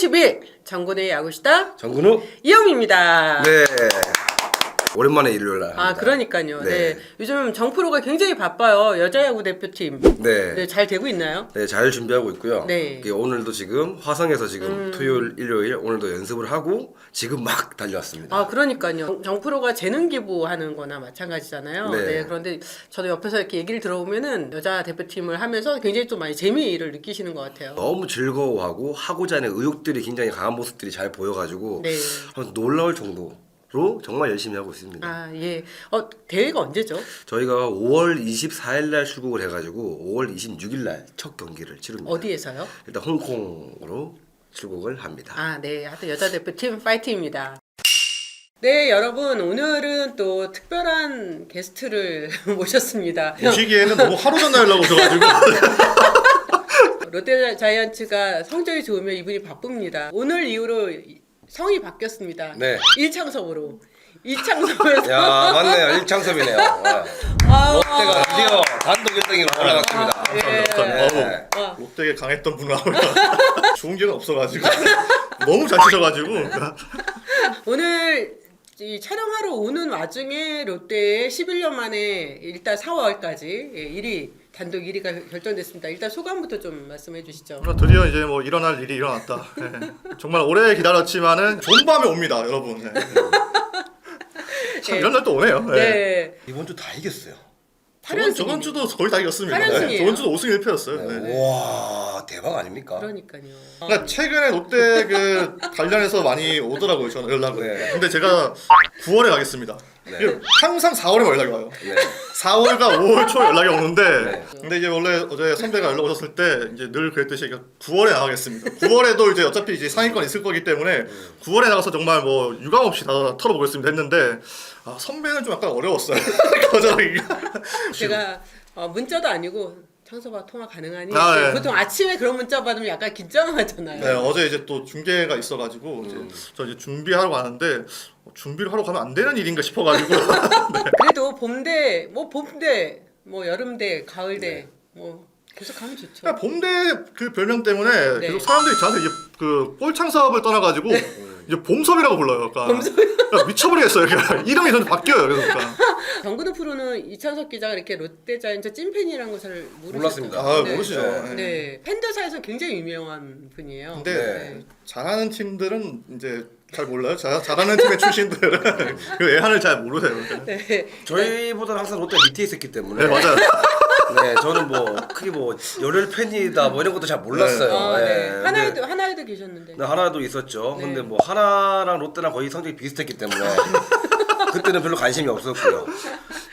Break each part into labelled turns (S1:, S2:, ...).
S1: 30일 정군의 야구시다
S2: 정근우.
S1: 이영입니다.
S2: 네. 오랜만에 일요일 날.
S1: 아, 그러니까요.
S2: 네.
S1: 네. 요즘 정프로가 굉장히 바빠요. 여자야구 대표팀.
S2: 네.
S1: 네, 잘 되고 있나요?
S2: 네, 잘 준비하고 있고요.
S1: 네.
S2: 이게 오늘도 지금 화성에서 지금 토요일, 일요일 오늘도 연습을 하고 지금 막 달려왔습니다.
S1: 아, 그러니까요. 정프로가 재능 기부하는 거나 마찬가지잖아요.
S2: 네.
S1: 네. 그런데 저도 옆에서 이렇게 얘기를 들어보면은 여자 대표팀을 하면서 굉장히 좀 많이 재미를 느끼시는 것 같아요.
S2: 너무 즐거워하고 하고자 하는 의욕들이 굉장히 강한 모습들이 잘 보여가지고
S1: 네.
S2: 놀라울 정도로 정말 열심히 하고 있습니다.
S1: 아, 예. 대회가 언제죠?
S2: 저희가 5월 24일 날 출국을 해가지고 5월 26일 날 첫 경기를 치릅니다.
S1: 어디에서요?
S2: 일단 홍콩으로 출국을 합니다.
S1: 아, 네. 하여튼 여자 대표팀 파이팅입니다. 네, 여러분. 오늘은 또 특별한 게스트를 모셨습니다.
S3: 오시기에는 너무 하루 전날 연락 오셔가지고
S1: 롯데 자이언츠가 성적이 좋으면 이분이 바쁩니다. 오늘 이후로 성이 바뀌었습니다.
S2: 네.
S1: 일창섭으로. 이창섭에서.
S2: 야, 맞네요. 일창섭이네요. 롯데가 드디어 단독 1등으로 올라갔습니다.
S1: 예.
S2: 네.
S3: 롯데에 강했던 분을 좋은 기회가 없어가지고 너무 잘 치셔가지고
S1: 오늘 이 촬영하러 오는 와중에 롯데의 11년 만에 일단 4월까지 1위 단독 1위가 결정됐습니다. 일단 소감부터 좀 말씀해 주시죠.
S3: 드디어 이제 뭐 일어날 일이 일어났다. 네. 정말 오래 기다렸지만은 좋은 밤에 옵니다, 여러분. 네. 참 이런 날 또 오네요. 네.
S1: 네.
S2: 이번 주 다 이겼어요.
S3: 저번 주도 거의 다 이겼습니다.
S1: 8연승이에요.
S3: 네. 저번 주도 5승 1패였어요.
S2: 네.
S3: 네.
S2: 와, 대박 아닙니까?
S1: 그러니까요.
S3: 그러니까 최근에 롯데 그 관련해서 많이 오더라고요, 저는 연락을.
S2: 네.
S3: 근데 제가 9월에 가겠습니다.
S2: 네.
S3: 항상 4월에 연락이 와요.
S2: 네.
S3: 4월과 5월 초에 연락이 오는데
S2: 네.
S3: 근데 이제 원래 어제 선배가 연락 오셨을 때 이제 늘 그랬듯이 9월에 나가겠습니다. 9월에도 이제 어차피 이제 상위권 있을 거기 때문에 9월에 나가서 정말 뭐 유감 없이 다 털어보겠습니다 했는데 선배는 좀 약간 어려웠어요. 거절하기가.
S1: 제가 문자도 아니고 창섭아 통화 가능하니?
S3: 네.
S1: 보통 아침에 그런 문자 받으면 약간 긴장하잖아요.
S3: 네, 어제 이제 또 중계가 있어가지고 저 이제 준비하러 가는데 준비를 하러 가면 안 되는 일인가 싶어가지고
S1: 그래도 봄대, 뭐 여름대, 가을대 뭐 계속 가면 좋죠.
S3: 그러니까 봄대 그 별명 때문에
S1: 네.
S3: 계속 사람들이 저한테 이제 그 꼴창섭을 떠나가지고 이제 봄섭이라고 불러요. 그러니까 미쳐버리겠어요. 그러니까 이름이 전 바뀌어요. 그래서 그러니까.
S1: 정근우 프로는 이창섭 기자가 이렇게 롯데자이언츠 찐팬이라는 걸 잘
S2: 몰랐습니다.
S3: 모르시죠.
S1: 네.
S3: 네.
S1: 네. 팬들 사이에서 굉장히 유명한 분이에요.
S3: 근데
S1: 네.
S3: 잘하는 팀들은 이제 잘 몰라요. 잘하는 팀의 출신들은 그 애한을 잘 모르세요. 그러니까.
S1: 네.
S2: 저희보다는 항상 롯데 밑에 있었기 때문에
S3: 네, 맞아요.
S2: 네, 저는 뭐 크게 뭐 열혈 팬이다 뭐 이런 것도 잘 몰랐어요.
S1: 아, 네.
S2: 근데
S1: 하나에도 계셨는데.
S2: 네, 하나도 있었죠.
S1: 네.
S2: 근데 뭐 하나랑 롯데랑 거의 성적이 비슷했기 때문에 그때는 별로 관심이 없었고요.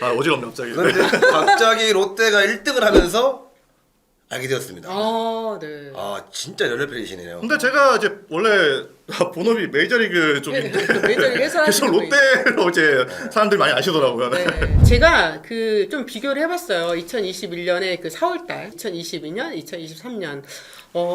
S3: 어지럽네 갑자기.
S2: 그런데 갑자기 롯데가 1등을 하면서 알게 되었습니다.
S1: 아, 네.
S2: 아, 진짜 열혈 팬이시네요.
S3: 근데 제가 이제 원래 본업이 메이저리그 쪽인데
S1: 메이저리그 회사
S3: 계속
S1: 하시는
S3: 롯데로 이제 사람들이 많이 아시더라고요.
S1: 네. 제가 그 좀 비교를 해봤어요. 2021년에 그 4월달, 2022년, 2023년.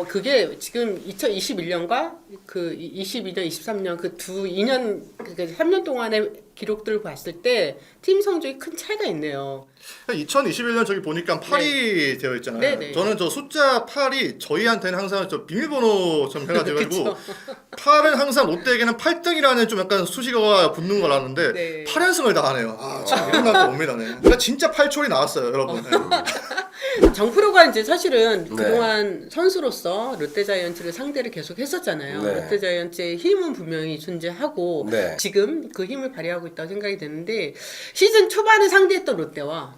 S1: 그게 지금 2021년과 그 22년, 23년 그 2년, 그러니까 3년 동안의 기록들을 봤을 때 팀 성적이 큰 차이가 있네요.
S3: 2021년 저기 보니까 8이 되어 있잖아요.
S1: 네네.
S3: 저는 저 숫자 8이 저희한테는 항상 저 비밀번호처럼 해가지고
S1: 그쵸.
S3: 8은 항상 롯데에게는 8등이라는 좀 약간 수식어가 붙는 걸 아는데
S1: 네.
S3: 8연승을 다 하네요. 참 이런 날도 옵니다. 네. 그러니까 진짜 8촐이 나왔어요, 여러분.
S1: 정프로가 이제 사실은
S2: 네.
S1: 그동안 선수로서 롯데자이언츠를 상대를 계속 했었잖아요.
S2: 네.
S1: 롯데자이언츠의 힘은 분명히 존재하고
S2: 네.
S1: 지금 그 힘을 발휘하고 있다고 생각이 되는데 시즌 초반에 상대했던 롯데와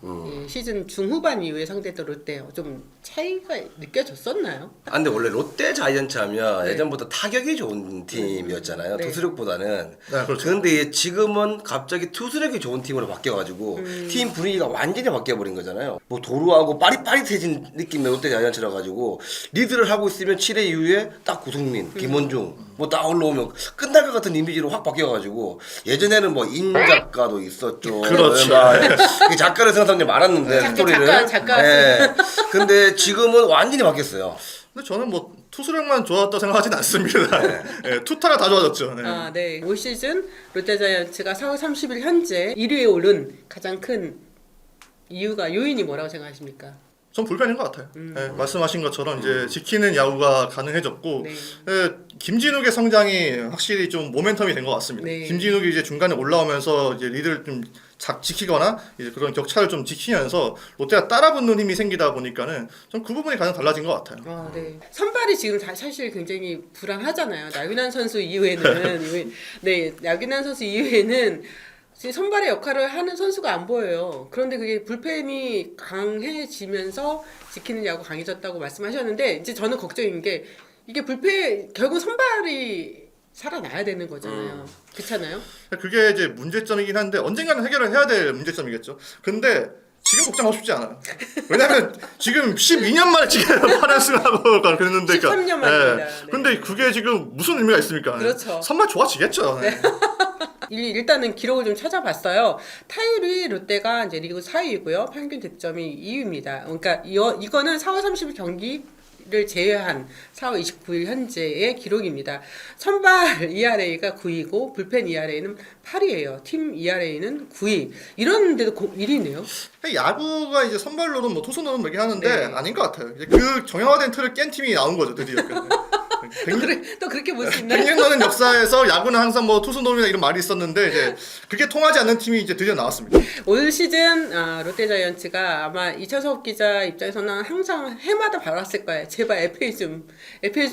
S1: 시즌 중후반 이후에 상대했던 롯데 좀 차이가 느껴졌었나요?
S2: 아, 근데 원래 롯데 자이언츠 하면
S1: 네.
S2: 예전부터 타격이 좋은 팀이었잖아요.
S1: 네.
S2: 투수력보다는.
S3: 네, 그렇죠.
S2: 근데 지금은 갑자기 투수력이 좋은 팀으로 바뀌어가지고 팀 분위기가 완전히 바뀌어버린 거잖아요. 뭐 도루하고 빠릿빠릿해진 느낌의 롯데 자이언츠라 가지고 리드를 하고 있으면 7회 이후에 딱 구승민, 김원중 뭐 딱 올라오면 끝날 것 같은 이미지로 확 바뀌어가지고 예전에는 뭐 인 작가도 있었죠.
S3: 그렇죠.
S2: 그 작가를 생각하는 사람들이 많았는데 스토리를.
S1: 작가.
S2: 네. 근데 지금은 완전히 바뀌었어요.
S3: 근데 저는 뭐 투수력만 좋았다고 생각하진 않습니다. 네, 투타가 다 좋아졌죠. 네.
S1: 아, 네. 올 시즌 롯데자이언츠가 4월 30일 현재 1위에 오른 가장 큰 이유가 요인이 뭐라고 생각하십니까?
S3: 전 불펜인 것 같아요. 예, 말씀하신 것처럼 이제 지키는 야구가 가능해졌고
S1: 네.
S3: 예, 김진욱의 성장이 확실히 좀 모멘텀이 된 것 같습니다.
S1: 네.
S3: 김진욱이 이제 중간에 올라오면서 이제 리드를 좀 지키거나 이제 그런 격차를 좀 지키면서 롯데가 따라붙는 힘이 생기다 보니까는 좀 그 부분이 가장 달라진 것 같아요.
S1: 네. 선발이 지금 사실 굉장히 불안하잖아요. 나균환 선수 이후에는 네, 나균환 선수 이후에는 지금 선발의 역할을 하는 선수가 안 보여요. 그런데 그게 불펜이 강해지면서 지키는 야구 강해졌다고 말씀하셨는데 이제 저는 걱정인 게 이게 불펜 결국 선발이 살아나야 되는 거잖아요. 그렇잖아요?
S3: 그게 이제 문제점이긴 한데 언젠가는 해결을 해야 될 문제점이겠죠. 근데 지금 걱정하고 싶지 않아요. 왜냐면 지금 12년 만에 지금 8연승을 하고 그랬는데
S1: 13년 만입니다. 네.
S3: 근데 그게 지금 무슨 의미가 있습니까?
S1: 그렇죠.
S3: 선발 좋아지겠죠. 네.
S1: 일단은 기록을 좀 찾아봤어요. 타율이 롯데가 이제 리그 4위이고요. 평균 득점이 2위입니다. 그러니까 이거는 4월 30일 경기를 제외한 4월 29일 현재의 기록입니다. 선발 ERA가 9위고 불펜 ERA는 8위예요. 팀 ERA는 9위. 이런데도 1위네요.
S3: 야구가 이제 선발로는 뭐 투수로는 뭐긴 하는데
S1: 네.
S3: 아닌 것 같아요. 이제 그 정형화된 틀을 깬 팀이 나온 거죠 드디어.
S1: 또 그렇게 볼 수 있나요?
S3: 100년 넘는 역사에서 야구는 항상 뭐 투수놈이나 이런 말이 있었는데 이제 그게 통하지 않는 팀이 이제 드디어 나왔습니다.
S1: 올 시즌 롯데자이언츠가 아마 이철석 기자 입장에서는 항상 해마다 바랐을 거예요. 제발 FA 좀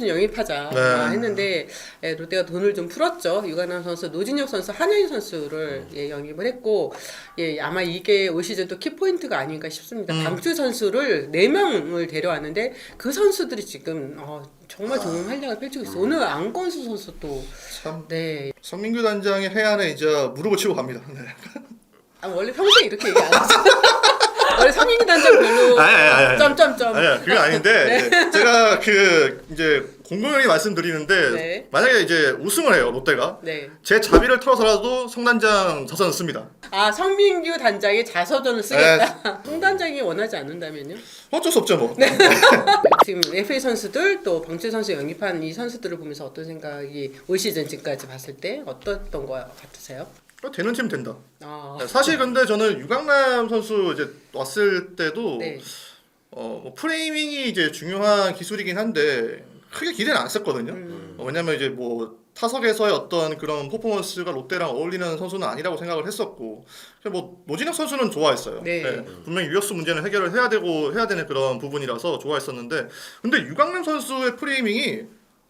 S1: 영입하자 했는데 롯데가 돈을 좀 풀었죠. 유관환 선수, 노진혁 선수, 한현희 선수를 영입을 했고 아마 이게 올 시즌 또 키포인트가 아닌가 싶습니다. 강추 선수를 4명을 데려왔는데 그 선수들이 지금 정말 좋은 활약을 펼치고 있어요. 오늘 안건수 선수도
S3: 참
S1: 네.
S3: 성민규 단장의 해안에 이제 무릎을 치고 갑니다. 네.
S1: 원래 평소에 이렇게 얘기 안 하죠. 원래 성민규 단장 별로
S3: 아니.
S1: 점점점.
S3: 아니야 그게 아닌데 이제 제가 그 이제 공공연히 말씀드리는데
S1: 네.
S3: 만약에 이제 우승을 해요 롯데가
S1: 네.
S3: 제 자비를 털어서라도 성단장 자선을 씁니다.
S1: 성민규 단장의 자서전을 쓰겠다. 송 단장이 원하지 않는다면요?
S3: 어쩔 수 없죠 뭐.
S1: 지금 FA 선수들 또 방출 선수 영입한 이 선수들을 보면서 어떤 생각이 올 시즌 지금까지 봤을 때 어떻던 거 같으세요?
S3: 되는 팀 된다.
S1: 아,
S3: 사실 근데 저는 유강남 선수 이제 왔을 때도
S1: 네.
S3: 뭐 프레이밍이 이제 중요한 기술이긴 한데 크게 기대는 안 했었거든요. 왜냐면 이제 뭐 타석에서의 어떤 그런 퍼포먼스가 롯데랑 어울리는 선수는 아니라고 생각을 했었고, 뭐 노진혁 선수는 좋아했어요.
S1: 네.
S3: 분명히 유격수 문제는 해결을 해야 되는 그런 부분이라서 좋아했었는데, 근데 유강남 선수의 프레이밍이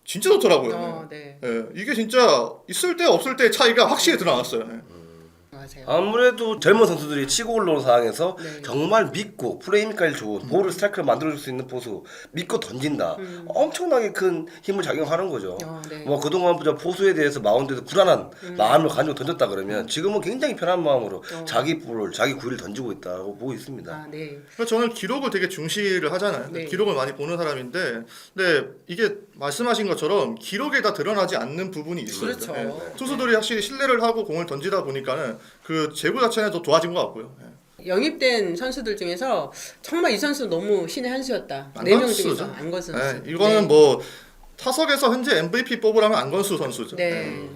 S3: 진짜 좋더라고요.
S1: 네.
S3: 이게 진짜 있을 때 없을 때의 차이가 확실히 드러났어요.
S1: 맞아요.
S2: 아무래도 젊은 선수들이 치고 올라온 상황에서
S1: 네.
S2: 정말 믿고 프레임까지 좋은 볼을 스트라이크를 만들어줄 수 있는 포수 믿고 던진다. 엄청나게 큰 힘을 작용하는 거죠.
S1: 네.
S2: 뭐 그동안 포수에 대해서 마운드에서 불안한 마음을 가지고 던졌다 그러면 지금은 굉장히 편한 마음으로 자기 볼을 자기 구위를 던지고 있다고 보고 있습니다.
S1: 아, 네.
S3: 그래서 저는 기록을 되게 중시를 하잖아요.
S1: 네.
S3: 기록을 많이 보는 사람인데, 근데 이게 말씀하신 것처럼 기록에 다 드러나지 않는 부분이 있어요.
S1: 그렇죠.
S3: 투수들이 확실히 신뢰를 하고 공을 던지다 보니까는 그 제구 자체는 더 좋아진 것 같고요.
S1: 영입된 선수들 중에서 정말 이 선수 너무 신의 한 수였다. 4명 중에서 안건수 선수.
S3: 이거는 뭐 타석에서 현재 MVP 뽑으라면 안건수 선수죠.
S1: 네.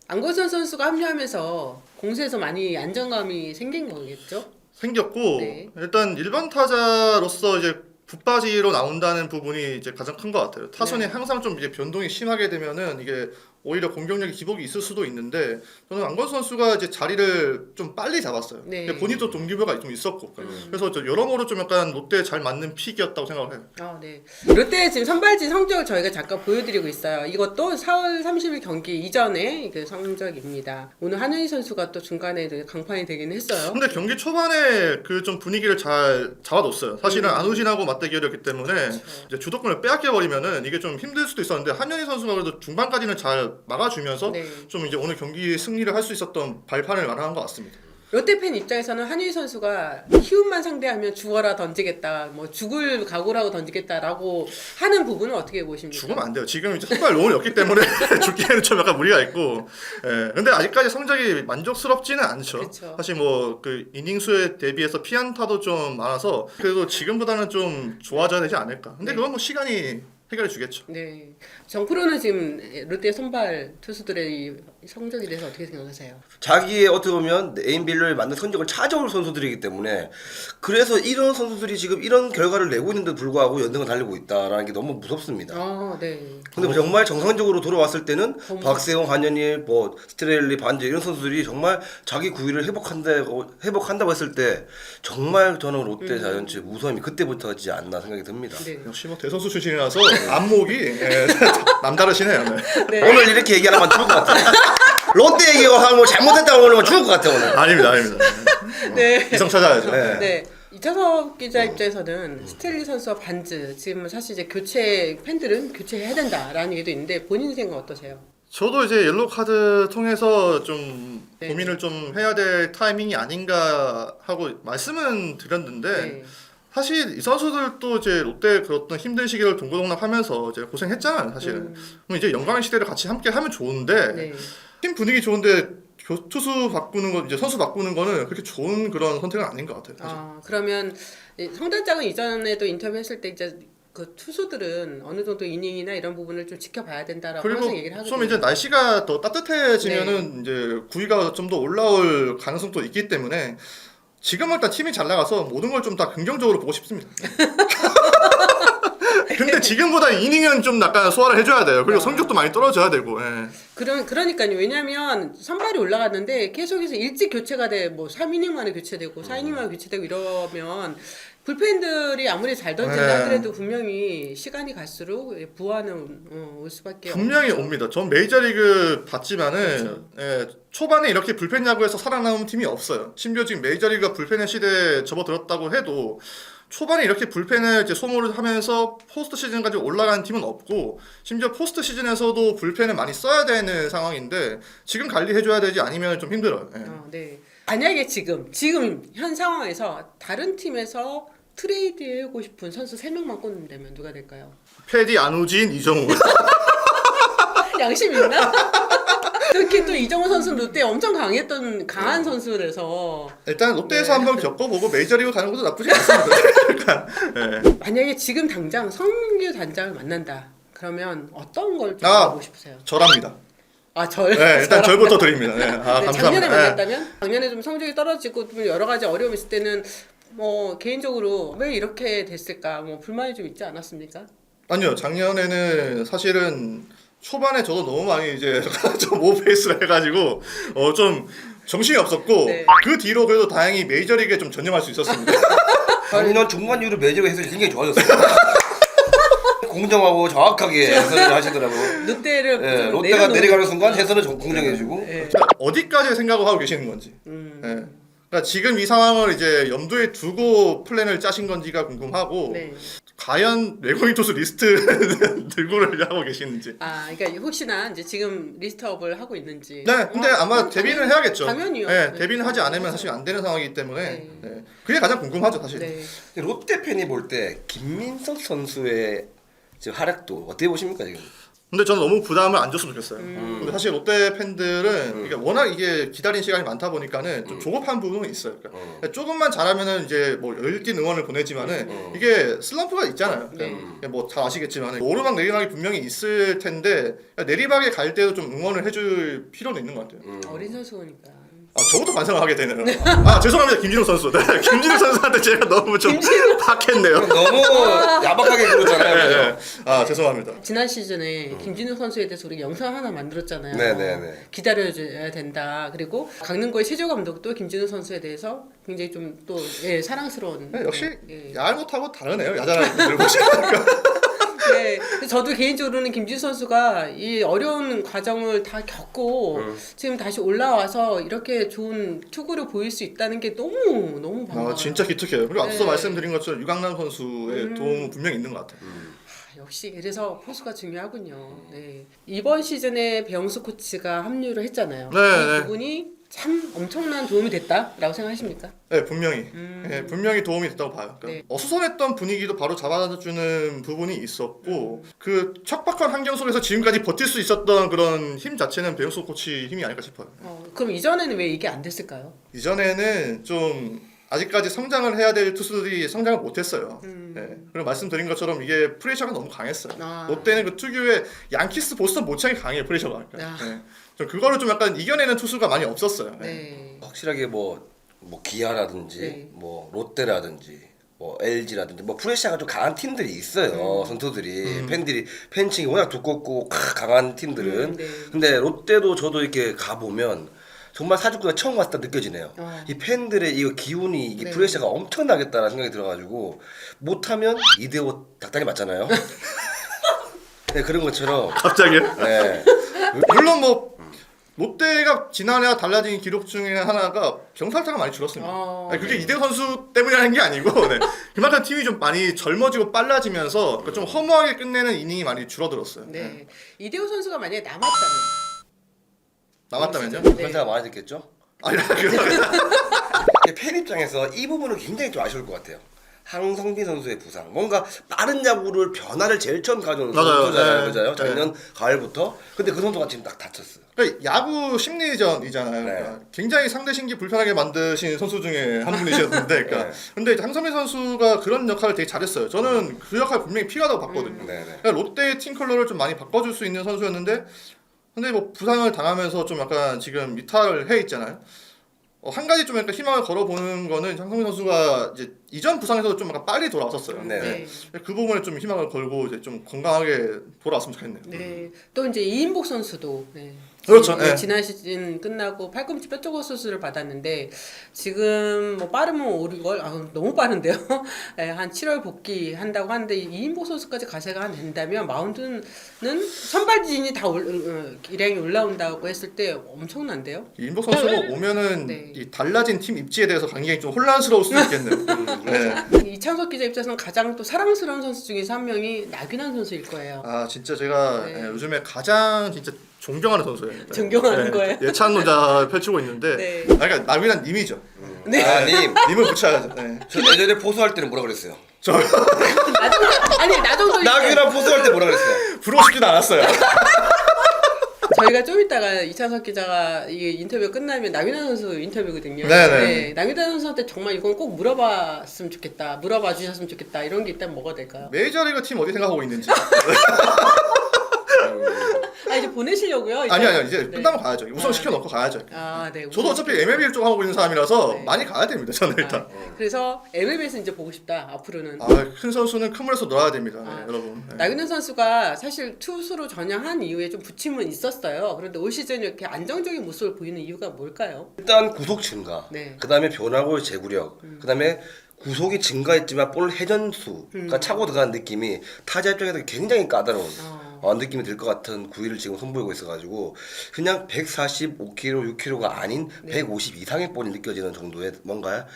S1: 안건수 선수가 합류하면서 공세에서 많이 안정감이 생긴 거겠죠?
S3: 생겼고
S1: 네.
S3: 일단 일반 타자로서 이제 붙바지로 나온다는 부분이 이제 가장 큰 것 같아요. 타선이 항상 좀 이제 변동이 심하게 되면은 이게 오히려 공격력의 기복이 있을 수도 있는데 저는 안건수 선수가 이제 자리를 좀 빨리 잡았어요.
S1: 네.
S3: 본인도 동기부여가 좀 있었고 그래서 여러모로 좀 약간 롯데에 잘 맞는 픽이었다고 생각을 해요.
S1: 네. 롯데 지금 선발진 성적을 저희가 잠깐 보여드리고 있어요. 이것도 4월 30일 경기 이전의 그 성적입니다. 오늘 한현희 선수가 또 중간에 강판이 되긴 했어요.
S3: 근데 경기 초반에 그 좀 분위기를 잘 잡아뒀어요. 사실은 안우진하고 맞대결이었기 때문에 이제 주도권을 빼앗겨 버리면은 이게 좀 힘들 수도 있었는데 한현희 선수가 그래도 중반까지는 잘 막아주면서
S1: 네.
S3: 좀 이제 오늘 경기 승리를 할 수 있었던 발판을 마련한 것 같습니다.
S1: 롯데 팬 입장에서는 한유희 선수가 키움만 상대하면 죽어라 던지겠다, 뭐 죽을 각오라고 던지겠다라고 하는 부분은 어떻게 보십니까?
S3: 죽으면 안 돼요. 지금 이제 선발 롱이 없기 때문에 죽기에는 좀 약간 무리가 있고, 근데 아직까지 성적이 만족스럽지는 않죠.
S1: 그쵸.
S3: 사실 뭐 그 이닝 수에 대비해서 피안타도 좀 많아서 그래도 지금보다는 좀 좋아져야 되지 않을까. 근데 그건 뭐 시간이 해결해 주겠죠.
S1: 네, 정프로는 지금 롯데 선발 투수들의 이 성적에 대해서 어떻게 생각하세요?
S2: 자기의 어떻게 보면 네임빌러에 맞는 성적을 찾아올 선수들이기 때문에 그래서 이런 선수들이 지금 이런 결과를 내고 있는데도 불구하고 연등을 달리고 있다라는 게 너무 무섭습니다.
S1: 네.
S2: 근데 정말 정상적으로 돌아왔을 때는 박세웅, 한현일, 뭐 스트렐리, 반지 이런 선수들이 정말 자기 구위를 회복한다고 했을 때 정말 저는 롯데 자이언츠 무서움이 그때부터지 않나 생각이 듭니다.
S1: 네.
S3: 역시 뭐 대선수 출신이라서 안목이 남다르시네요. 네.
S1: 네.
S2: 오늘 이렇게 얘기하면 죽을 것 같아요. 롯데 얘기하고 뭐 잘못했다고 하면 죽을 것 같아요 오늘.
S3: 아닙니다.
S1: 네.
S3: 이성 찾아야죠.
S2: 네.
S1: 네. 이차석 기자 입장에서는 스텔리 선수와 반즈 지금 사실 이제 교체 팬들은 교체해야 된다라는 얘기도 있는데 본인 생각 어떠세요?
S3: 저도 이제 옐로우 카드 통해서 좀
S1: 네.
S3: 고민을 좀 해야 될 타이밍이 아닌가 하고 말씀은 드렸는데
S1: 네.
S3: 사실 이 선수들도 이제 롯데 그 어떤 힘든 시기를 동고동락하면서 이제 고생했잖아요, 사실은. 그럼 이제 영광의 시대를 같이 함께 하면 좋은데
S1: 네.
S3: 팀 분위기 좋은데 투수 바꾸는 거 이제 선수 바꾸는 거는 그렇게 좋은 그런 선택은 아닌 것 같아요. 사실.
S1: 그러면 성단장은 이전에도 인터뷰했을 때 이제 그 투수들은 어느 정도 이닝이나 이런 부분을 좀 지켜봐야 된다라고
S3: 그리고
S1: 항상 얘기를 하거든요.
S3: 좀 이제 날씨가 더 따뜻해지면은 이제 구위가 좀 더 올라올 가능성도 있기 때문에 지금은 일단 팀이 잘 나가서 모든 걸 좀 다 긍정적으로 보고 싶습니다. 근데 지금보다 이닝은 좀 약간 소화를 해줘야 돼요. 그리고 성적도 많이 떨어져야 되고. 예.
S1: 그러니까요. 왜냐면 선발이 올라갔는데 계속해서 일찍 교체가 돼. 뭐 3이닝 만에 교체되고 4이닝 만에 교체되고 이러면 불펜들이 아무리 잘 던진다
S3: 네.
S1: 하더라도 분명히 시간이 갈수록 부하는 올 수밖에
S3: 분명히
S1: 없죠.
S3: 옵니다. 전 메이저리그 봤지만은
S1: 그렇죠.
S3: 예, 초반에 이렇게 불펜 야구에서 살아남은 팀이 없어요. 심지어 지금 메이저리그가 불펜의 시대에 접어들었다고 해도 초반에 이렇게 불펜을 이제 소모를 하면서 포스트 시즌까지 올라간 팀은 없고 심지어 포스트 시즌에서도 불펜을 많이 써야 되는 상황인데 지금 관리해줘야 되지 아니면 좀 힘들어요. 예.
S1: 네. 만약에 지금 현 상황에서 다른 팀에서 트레이드하고 싶은 선수 3명만 꼽는다면 누가 될까요?
S3: 패디, 안우진, 이정우.
S1: 양심 있나? 특히 또 이정우 선수는 롯데 엄청 강한 선수라서
S3: 일단 롯데에서
S1: 네.
S3: 한번 겪어보고 메이저리그 가는 것도 나쁘지 않습니다. 예.
S1: 만약에 지금 당장 성민규 단장을 만난다. 그러면 어떤 걸 좀
S3: 아.
S1: 하고 싶으세요?
S3: 절합니다.
S1: 절?
S3: 네, 일단 절부터 드립니다. 네,
S1: 네,
S3: 감사합니다.
S1: 작년에
S3: 네.
S1: 만났다면? 작년에 좀 성적이 떨어지고 좀 여러 가지 어려움이 있을 때는 뭐 개인적으로 왜 이렇게 됐을까? 뭐 불만이 좀 있지 않았습니까?
S3: 아니요, 작년에는 사실은 초반에 저도 너무 많이 이제 좀 오페이스를 해가지고 좀 정신이 없었고
S1: 네.
S3: 그 뒤로 그래도 다행히 메이저리그에 좀 전념할 수 있었습니다.
S2: 작년 중반 이후로 매직을 해서 굉장히 좋아졌어요. 공정하고 정확하게 해설을 하시더라고요.
S1: 롯데를
S2: 예,
S1: 좀
S2: 롯데가
S1: 내려놓는
S2: 내려가는 순간 해설을 공정해주고.
S1: 네.
S3: 어디까지 생각을 하고 계시는 건지. 예. 그러니까 지금 이 상황을 이제 염두에 두고 플랜을 짜신 건지가 궁금하고
S1: 네.
S3: 과연 외국인 투수 리스트 들고를 하고 계시는지.
S1: 그러니까 혹시나 이제 지금 리스트업을 하고 있는지.
S3: 네, 근데 아마 데뷔는 해야겠죠.
S1: 당연히요.
S3: 네,
S1: 네.
S3: 데뷔는 하지 않으면 사실 안 되는 상황이기 때문에
S1: 네.
S3: 네. 그게 가장 궁금하죠, 사실.
S1: 네.
S2: 롯데 팬이 볼 때 김민석 선수의 지금 활약도 어떻게 보십니까 지금?
S3: 근데 저는 너무 부담을 안 줬으면 좋겠어요. 근데 사실 롯데 팬들은 그러니까 워낙 이게 기다린 시간이 많다 보니까는 좀 조급한 부분은 있어요. 그러니까 조금만 잘하면은 이제 뭐 열띤 응원을 보내지만은 이게 슬럼프가 있잖아요. 그러니까 뭐 다 아시겠지만 오르막 내리막이 분명히 있을 텐데 내리막에 갈 때도 좀 응원을 해줄 필요는 있는 것 같아요.
S1: 어린 선수니까.
S3: 저부터 반성을 하게 되네요. 죄송합니다, 김진욱 선수. 네, 김진욱 선수한테 제가 너무 좀 박했네요.
S2: 너무 야박하게 그러잖아요.
S3: 네. 죄송합니다.
S1: 지난 시즌에 김진우 선수에 대해서 우리 영상 하나 만들었잖아요.
S2: 네네네.
S1: 기다려줘야 된다. 그리고 강릉고의 최조 감독도 김진우 선수에 대해서 굉장히 좀 또 사랑스러운.
S3: 네, 역시
S1: 예.
S3: 야할 못하고 다르네요. 야자라는 분들 보시니까.
S1: 네. 저도 개인적으로는 김진우 선수가 이 어려운 과정을 다 겪고 지금 다시 올라와서 이렇게 좋은 투구를 보일 수 있다는 게 너무 반가워요.
S3: 진짜 기특해요. 그리고 앞서
S1: 네.
S3: 말씀드린 것처럼 유강남 선수의 도움은 분명히 있는 것 같아요.
S1: 역시 그래서 포수가 중요하군요. 네. 이번 시즌에 배영수 코치가 합류를 했잖아요.
S3: 네,
S1: 이
S3: 네.
S1: 부분이 참 엄청난 도움이 됐다라고 생각하십니까?
S3: 네, 분명히. 네, 분명히 도움이 됐다고 봐요. 그러니까
S1: 네.
S3: 어수선했던 분위기도 바로 잡아주는 부분이 있었고 그 척박한 환경 속에서 지금까지 버틸 수 있었던 그런 힘 자체는 배영수 코치 힘이 아닐까 싶어요.
S1: 그럼 이전에는 왜 이게 안 됐을까요?
S3: 이전에는 좀 아직까지 성장을 해야 될 투수들이 성장을 못했어요. 네. 그리고 말씀드린 것처럼 이게 프레셔가 너무 강했어요.
S1: 아.
S3: 롯데는 그 특유의 양키스 보스턴 모창이 강해요 프레셔가.
S1: 아.
S3: 네. 좀 그거를 좀 약간 이겨내는 투수가 많이 없었어요. 네.
S1: 네.
S2: 확실하게 뭐 기아라든지
S1: 네.
S2: 뭐 롯데라든지 뭐 LG라든지 뭐 프레시아가 좀 강한 팀들이 있어요. 선수들이 팬들이 팬층이 워낙 두껍고 강한 팀들은.
S1: 네.
S2: 근데 롯데도 저도 이렇게 가 보면 정말 사직구가 처음 갔을 때 느껴지네요. 이 팬들의 이 기운이 이게
S1: 네.
S2: 프레시아가 엄청나겠다라는 생각이 들어가지고 못하면 이대호 닭다리 맞잖아요. 네 그런 것처럼.
S3: 갑자기요?
S2: 네.
S3: 물론 뭐 롯데가 지난해와 달라진 기록 중에 하나가 병살타가 많이 줄었습니다. 아니, 그게 이대호 선수 때문이라는 게 아니고 네. 그만큼 팀이 좀 많이 젊어지고 빨라지면서 좀 허무하게 끝내는 이닝이 많이 줄어들었어요.
S1: 네. 이대호 선수가 만약에 남았다면.
S3: 남았다면요?
S1: 네.
S2: 그런 생각 많이 듣겠죠?
S3: 아니
S2: 팬 입장에서 이 부분은 굉장히 좀 아쉬울 것 같아요. 황성빈 선수의 부상, 뭔가 빠른 야구를 변화를 제일 처음 가져온
S3: 맞아요.
S2: 선수잖아요,
S3: 네.
S2: 그죠? 작년 가을부터. 근데 그 선수가 지금 딱 다쳤어요.
S3: 그러니까 야구 심리전이잖아요. 그러니까 굉장히 상대 신기 불편하게 만드신 선수 중에 한 분이셨는데, 그러니까
S2: 네.
S3: 근데 황성민 선수가 그런 역할을 되게 잘했어요. 저는 그 역할 분명히 필요하다고 봤거든요.
S2: 네네.
S3: 그러니까 롯데의 팀 컬러를 좀 많이 바꿔줄 수 있는 선수였는데, 근데 뭐 부상을 당하면서 좀 약간 지금 이탈을 해 있잖아요. 한 가지 좀 약간 희망을 걸어보는 거는 황성민 선수가 이제 이전 부상에서도 좀 약간 빨리 돌아왔었어요.
S2: 네.
S3: 그 부분에 좀 희망을 걸고 이제 좀 건강하게 돌아왔으면 좋겠네요.
S1: 네. 또 이제 이인복 선수도 네.
S3: 그렇죠.
S1: 네.
S3: 네.
S1: 지난 시즌 끝나고 팔꿈치 뼈쪽어 수술을 받았는데 지금 뭐 빠르면 5월 너무 빠른데요. 네, 한 7월 복귀한다고 하는데 이인복 선수까지 가세가 된다면 마운드는 선발진이 다 기량이 올라온다고 했을 때 엄청난데요.
S3: 임복 선수가 오면은
S1: 네.
S3: 이 달라진 팀 입지에 대해서 굉장히 좀 혼란스러울 수도 있겠네요. 네.
S1: 이창석 기자 입장에서는 가장 또 사랑스러운 선수 중에서 한 명이 나균환 선수일 거예요.
S3: 아 진짜 제가
S1: 네.
S3: 요즘에 가장 진짜 존경하는 선수예요. 네.
S1: 존경하는 거예요?
S3: 예찬 논자 펼치고 있는데,
S1: 네.
S3: 그러니까 나균한 님이죠.
S1: 네.
S2: 아, 님.
S3: 님을 붙여야죠. 네.
S2: 저 예전에 포수할 때는 뭐라 그랬어요?
S1: 나 정도
S2: 나규랑 포수할 때 뭐라 그랬어요?
S3: 부르고 싶지도 않았어요.
S1: 저희가 좀 이따가 이창석 기자가 이 인터뷰 끝나면 나균환 선수 인터뷰거든요.
S3: 네네.
S1: 네, 나균환 선수한테 정말 이건 꼭 물어봤으면 좋겠다, 물어봐 주셨으면 좋겠다 이런 게 있다면 뭐가 될까요?
S3: 메이저리그 팀 어디 생각하고 있는지.
S1: 아 이제 보내시려고요? 이제?
S3: 아니요 이제
S1: 네.
S3: 끝나면 가야죠. 우선
S1: 아,
S3: 시켜놓고 가야죠.
S1: 아 네.
S3: 저도 어차피 MLB 쪽 하고 있는 사람이라서
S1: 네.
S3: 많이 가야 됩니다. 저는 일단.
S1: 그래서 MLB에서 이제 보고 싶다 앞으로는.
S3: 큰 선수는 큰 물에서 놀아야 됩니다. 네,
S1: 아,
S3: 여러분. 네.
S1: 나균환 선수가 사실 투수로 전향한 이후에 좀 부침은 있었어요. 그런데 올 시즌 이렇게 안정적인 모습을 보이는 이유가 뭘까요?
S2: 일단 구속 증가,
S1: 네.
S2: 그 다음에 변화구의 제구력, 그 다음에 구속이 증가했지만 볼 회전수가 차고 들어가는 느낌이 타자 입장에서 굉장히 까다로운 느낌이 들 것 같은 구위를 지금 선보이고 있어가지고 그냥 145km, 6km가 아닌 150 이상의 볼이 느껴지는 정도의 뭔가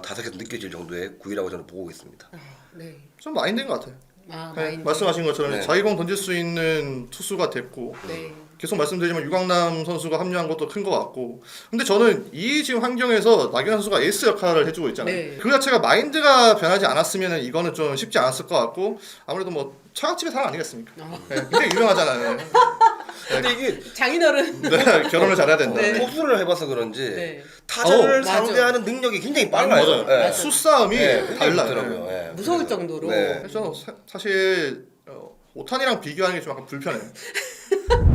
S2: 다섯에서 느껴질 정도의 구위라고 저는 보고 있습니다.
S1: 네.
S3: 좀 많이 된 것 같아요.
S1: 아
S3: 네,
S1: 마인드.
S3: 말씀하신 것처럼
S2: 네.
S3: 자기공 던질 수 있는 투수가 됐고
S1: 네.
S3: 계속 말씀드리지만 유강남 선수가 합류한 것도 큰 것 같고 근데 저는 이 지금 환경에서 나균 선수가 에이스 역할을 해주고 있잖아요.
S1: 네.
S3: 그 자체가 마인드가 변하지 않았으면 이거는 좀 쉽지 않았을 것 같고 아무래도 뭐 차갓집의 사람 아니겠습니까? 네, 굉장히 유명하잖아요.
S2: 근데 이게
S1: 장인어른.
S3: 네, 결혼을 잘해야 된다.
S1: 네.
S2: 복수를 해봐서 그런지
S1: 네.
S2: 타자를
S1: 맞아.
S2: 상대하는 능력이 굉장히 빨라요.
S3: 맞아요.
S2: 네.
S1: 맞아.
S3: 수싸움이
S2: 네,
S3: 달라요.
S2: 달라요. 네.
S1: 무서울 정도로.
S2: 네.
S3: 그래서 사실 오타니랑 비교하는 게 좀 약간 불편해요.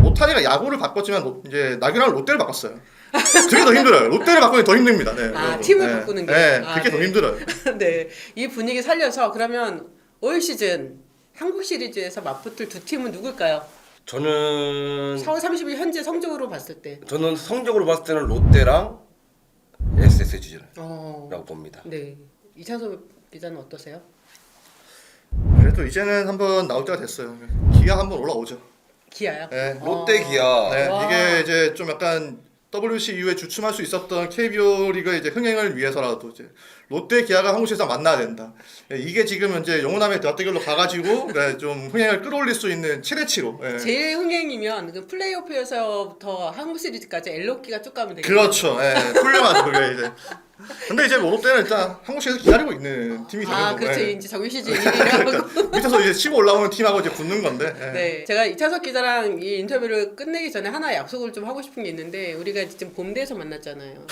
S3: 오타니가 야구를 바꿨지만 이제 나균랑 롯데를 바꿨어요. 그게 더 힘들어요. 롯데를 바꾸는 게 더 힘듭니다. 네,
S1: 아,
S3: 여러분.
S1: 팀을
S3: 네.
S1: 바꾸는 게?
S3: 네,
S1: 아,
S3: 그게 더
S1: 네.
S3: 힘들어요.
S1: 네. 이 분위기 살려서 그러면 올 시즌 한국 시리즈에서 맞붙을 두 팀은 누굴까요?
S2: 저는
S1: 4월 30일 현재 성적으로 봤을 때.
S2: 성적으로 봤을 때는 롯데랑 SSG라고
S1: 어.
S2: 봅니다.
S1: 네. 이창섭 기자는 어떠세요?
S3: 그래도 이제는 한번 나올 때가 됐어요. 기아 한번 올라오죠.
S1: 기아요?
S3: 네.
S2: 롯데 기아.
S3: 네,
S1: 와.
S3: 이게 이제 좀 약간 WC 이후에 주춤할 수 있었던 KBO 리그 이제 흥행을 위해서라도 이제 롯데 기아가 한국 시리즈에서 만나야 된다. 예, 이게 지금 이제 영호남의 대화대결로 가가지고 네, 좀 흥행을 끌어올릴 수 있는 최대치로. 예.
S1: 제일 흥행이면 그 플레이오프에서부터 한국 시리즈까지 엘로키가 쭉 가면 되겠죠.
S3: 그렇죠. 예, 훌륭하죠 그게 이제. 근데 이제 뭐 롯데는 일단 한국 시리즈 기다리고 있는 팀이 되는
S1: 아,
S3: 거고.
S1: 그렇죠.
S3: 예.
S1: 이제 정규 시즌 1위라고.
S3: 밑에서 이제 치고 올라오는 팀하고 이제 붙는 건데. 예.
S1: 네, 제가 이창석 기자랑 이 인터뷰를 끝내기 전에 하나 약속을 좀 하고 싶은 게 있는데 우리가 지금 봄대에서 만났잖아요.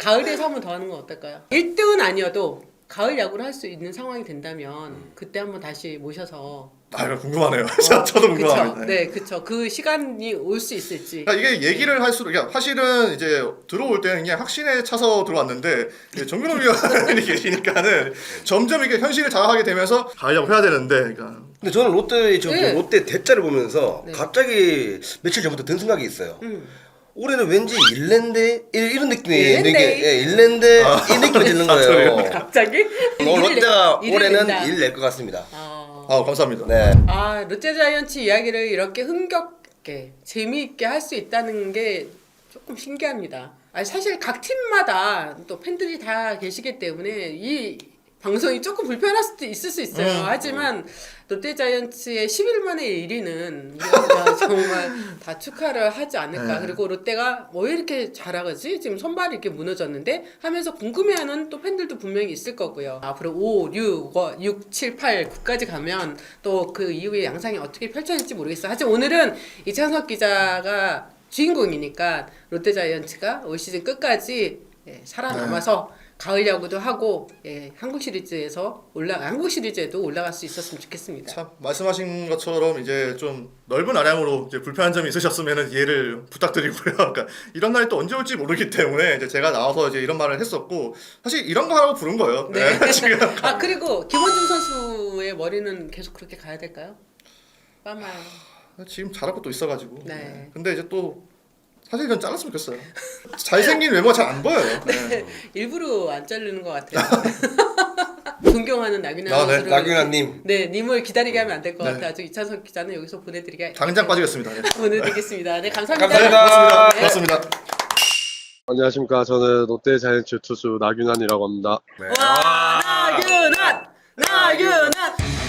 S1: 가을에서 한 번 더 하는 건 어떨까요? 1등은 아니어도 가을 야구를 할 수 있는 상황이 된다면 그때 한번 다시 모셔서
S3: 아, 이거 궁금하네요. 저도 궁금합니다.
S1: 그쵸? 네, 그쵸. 그 시간이 올 수 있을지.
S3: 그러니까 이게 얘기를 할수록, 그러니까 사실은 이제 들어올 때는 그냥 확신에 차서 들어왔는데 이제 정근호 위원이 계시니까는 점점 이게 현실을 자각하게 되면서 가려고 해야 되는데, 그러니까
S2: 근데 저는 롯데
S1: 네.
S2: 롯데 대자를 보면서
S1: 네.
S2: 갑자기 며칠 전부터 든 생각이 있어요. 올해는 왠지 일랜드 이런 느낌이 일랜드 이 느낌이 드는 거예요.
S1: 갑자기?
S2: 오늘 롯데가
S1: 일을
S2: 올해는
S1: 낸다.
S2: 일 낼 것 같습니다.
S3: 감사합니다.
S2: 네.
S1: 아, 롯데자이언츠 이야기를 이렇게 흥겹게 재미있게 할 수 있다는 게 조금 신기합니다. 아니, 사실 각 팀마다 또 팬들이 다 계시기 때문에 이 방송이 조금 불편할 수도 있을 수 있어요. 하지만 롯데자이언츠의 10일 만의 1위는 우리가 정말 다 축하를 하지 않을까. 그리고 롯데가 왜 이렇게 잘하지? 지금 선발이 이렇게 무너졌는데 하면서 궁금해하는 또 팬들도 분명히 있을 거고요. 앞으로 5, 6, 7, 8, 9까지 가면 또 그 이후의 양상이 어떻게 펼쳐질지 모르겠어요. 하지만 오늘은 이창석 기자가 주인공이니까 롯데자이언츠가 올 시즌 끝까지 살아남아서 가을 야구도 하고 한국 시리즈에도 올라갈 수 있었으면 좋겠습니다.
S3: 참 말씀하신 것처럼 이제 좀 넓은 아량으로 이제 불편한 점이 있으셨으면 이해를 부탁드리고요. 그러니까 이런 날이 또 언제 올지 모르기 때문에 이제 제가 나와서 이제 이런 말을 했었고 사실 이런 거 하라고 부른 거예요.
S1: 네.
S3: 지금
S1: 아 그리고 김원중 선수의 머리는 계속 그렇게 가야 될까요? 빠마요.
S3: 지금 잘할 것도 있어가지고.
S1: 네.
S3: 근데 이제 또 사실 전 잘랐으면 좋겠어요. 잘생긴 외모가 잘 안 보여요. 네.
S1: 일부러 안 자르는 것 같아요. 존경하는 나균아
S3: 아, 네.
S1: 선수를
S2: 나균아님.
S1: 네, 님을 기다리게 하면 안 될 것
S3: 네.
S1: 같아요. 아주 이찬석 기자는 여기서 보내드리게
S3: 당장 빠지겠습니다. 네.
S1: 보내드리겠습니다. 네, 감사합니다.
S2: 감사합니다.
S1: 네.
S3: 고맙습니다.
S4: 안녕하십니까. 저는 롯데 자이언츠 투수 나균환이라고 합니다.
S2: 네.
S1: 와, 나균환!